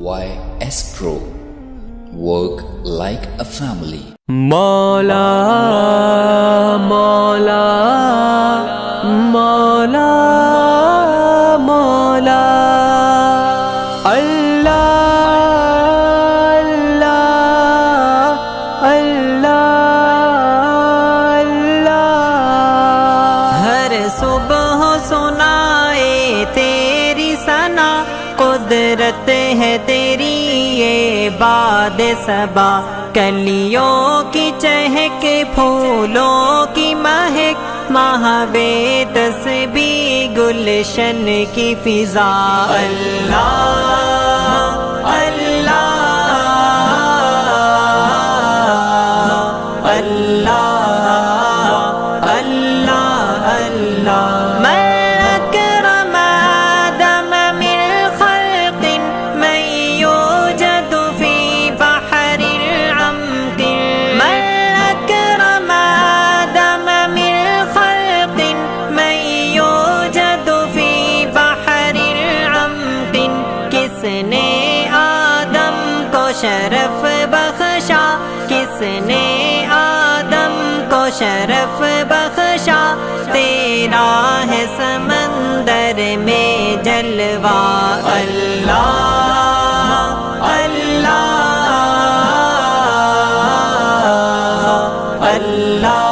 Why Astro? Work like a family. مولا مولا مولا مولا اللہ اللہ اللہ اللہ ہر صبح سنائے تیری ثنا قدرت ہے تیری یہ باد صبا کلیوں کی چہک پھولوں کی مہک مہوے تسبیح گلشن کی فضا اللہ اللہ اللہ اللہ اللہ شرف بخشا کس نے آدم کو شرف بخشا تیرا ہے سمندر میں جلوہ اللہ اللہ اللہ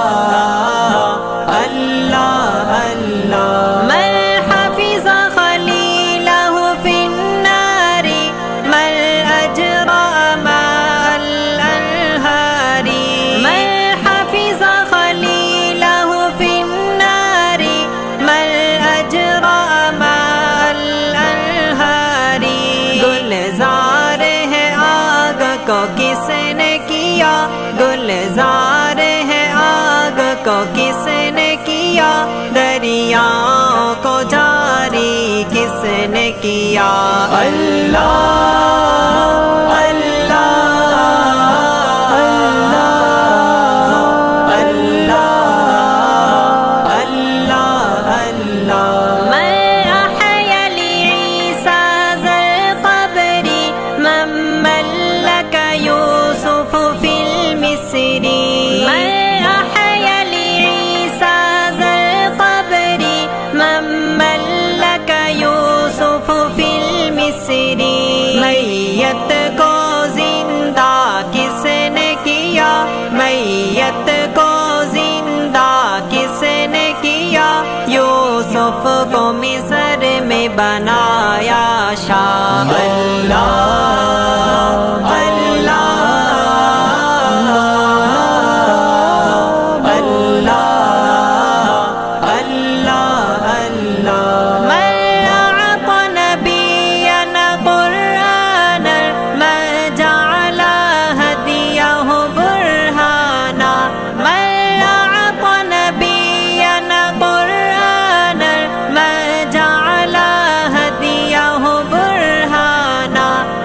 اللہ اللہ میں حفظ خلیلہ فی النار من اجرا کو کس نے کیا گلزار ہے آگ کو کس نے کیا دریاؤں کو جاری کس نے کیا اللہ اللہ اللہ اللہ اللہ اللہ میں احیا لعیسیٰ ذا القبر مملک یوسف فی المصری میں احیا لعیسیٰ ذا القبر مملک یوسف فی المصری میت کو زندہ کس نے کیا میت کو زندہ کس نے کیا یوسف کو مصر میں بنایا شاہ اللہ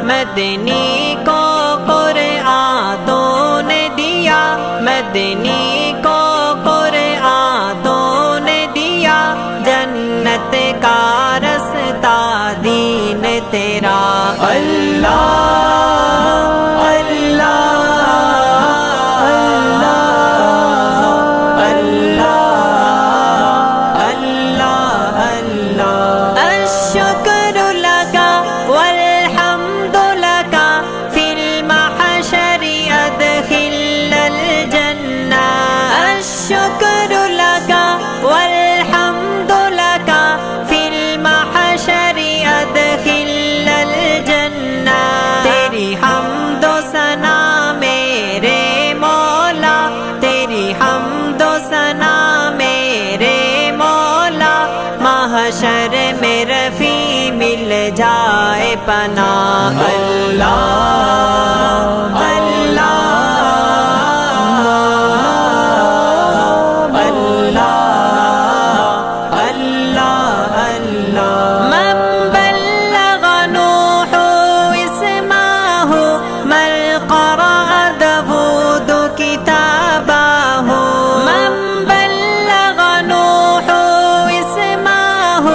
مدنی کو قرآن تو نے دیا مدنی کو قرآن تو نے دیا جنت کا رستہ دین تیرا اللہ اللہ اللہ اللہ اللہ الشکر لگا والحمد فی المحشر ادخل الجنہ الشکر لگا والحمد لک فی المحشر ادخل الجنہ تیری حمد و ثنا میرے مولا تیری حمد و ثنا میرے مولا محشر میں رفیع مل جائے پناہ اللہ اللہ اللہ اللہ اللہ من بلغ نوح اسمه من قرأ داود کتابه من بلغ نوح اسمه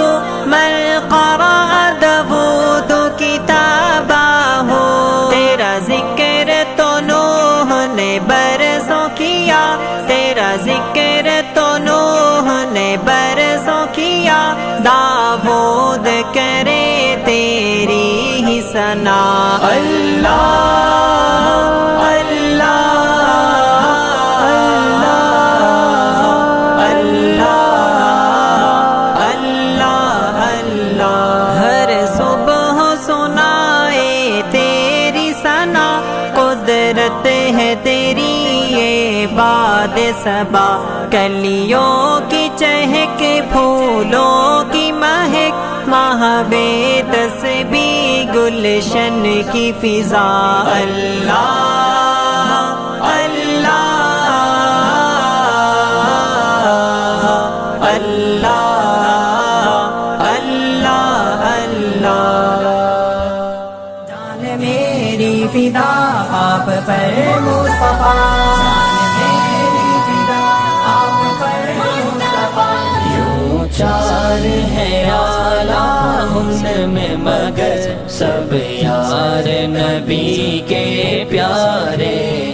من قرأ داود کتابه کرے تیری ہی ثنا اللہ اللہ اللہ اللہ اللہ ہر صبح سنائے تیری ثنا قدرت ہے تیری یہ باد صبا کلیوں کی چہک پھولوں کی مہک مہوے تسبیح گلشن کی فضا اللہ اللہ اللہ اللہ اللہ جان میری فدا آپ پر مصطفیٰ چار ہے اعلیٰ ان میں مگر سب یار نبی کے پیارے